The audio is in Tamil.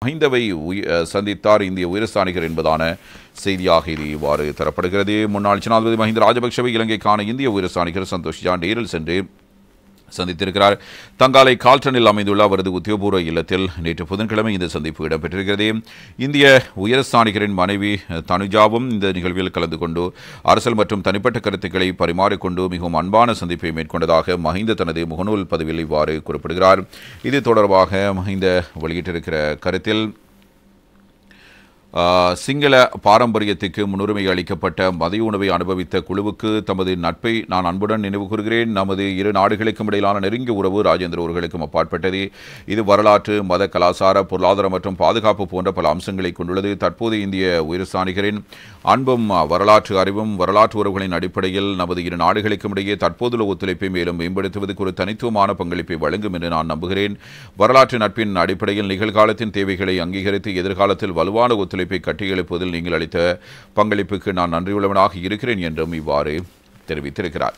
மஹிந்தவை சந்தித்தார் இந்திய உயர்ஸ்தானிகர் என்பதான செய்தியாக இது இவ்வாறு தரப்படுகிறது. முன்னாள் ஜனாதிபதி மஹிந்த ராஜபக்ஷவை இலங்கைக்கான இந்திய உயர்ஸ்தானிகர் சந்தோஷ் ஜான் நேரில் சென்று சந்தித்திருக்கிறார். தங்காலை கால்டனில் அமைந்துள்ள அவரது உத்தியோகபூர்வ இல்லத்தில் நேற்று புதன்கிழமை இந்த சந்திப்பு இடம்பெற்றிருக்கிறது. இந்திய உயர்ஸ்தானிகரின் மனைவி தனுஜாவும் இந்த நிகழ்வில் கலந்து கொண்டு அரசியல் மற்றும் தனிப்பட்ட கருத்துக்களை பரிமாறிக்கொண்டு மிகவும் அன்பான சந்திப்பை மேற்கொண்டதாக மஹிந்த தனது முகநூல் பதிவில் இவ்வாறு குறிப்பிடுகிறார். இது தொடர்பாக மஹிந்த வெளியிட்டிருக்கிற கருத்தில் சிங்கள பாரம்பரியத்துக்கு முன்னுரிமை அளிக்கப்பட்ட மதிய உணவை அனுபவித்த குழுவுக்கு தமது நட்பை நான் அன்புடன் நினைவு கூறுகிறேன். நமது இரு நாடுகளுக்கும் இடையிலான நெருங்கிய உறவு ராஜேந்திர அவர்களுக்கும் அப்பாற்பட்டது. இது வரலாற்று, மத, கலாச்சார, பொருளாதார மற்றும் பாதுகாப்பு போன்ற பல அம்சங்களை கொண்டுள்ளது. தற்போது இந்திய உயர்ஸ்தானிகரின் அன்பும் வரலாற்று அறிவும் வரலாற்று உறவுகளின் அடிப்படையில் நமது இரு நாடுகளுக்கும் இடையே தற்போதுள்ள ஒத்துழைப்பை மேலும் மேம்படுத்துவதற்கு ஒரு தனித்துவமான பங்களிப்பை வழங்கும் என்று நான் நம்புகிறேன். வரலாற்று நட்பின் அடிப்படையில் நிகழ்காலத்தின் தேவைகளை அங்கீகரித்து எதிர்காலத்தில் வலுவான ஒத்துழைப்பை கட்டியெழுப்புவதில் நீங்கள் அளித்த பங்களிப்புக்கு நான் நன்றியுள்ளவனாக இருக்கிறேன் என்றும் இவ்வாறு தெரிவித்திருக்கிறார்.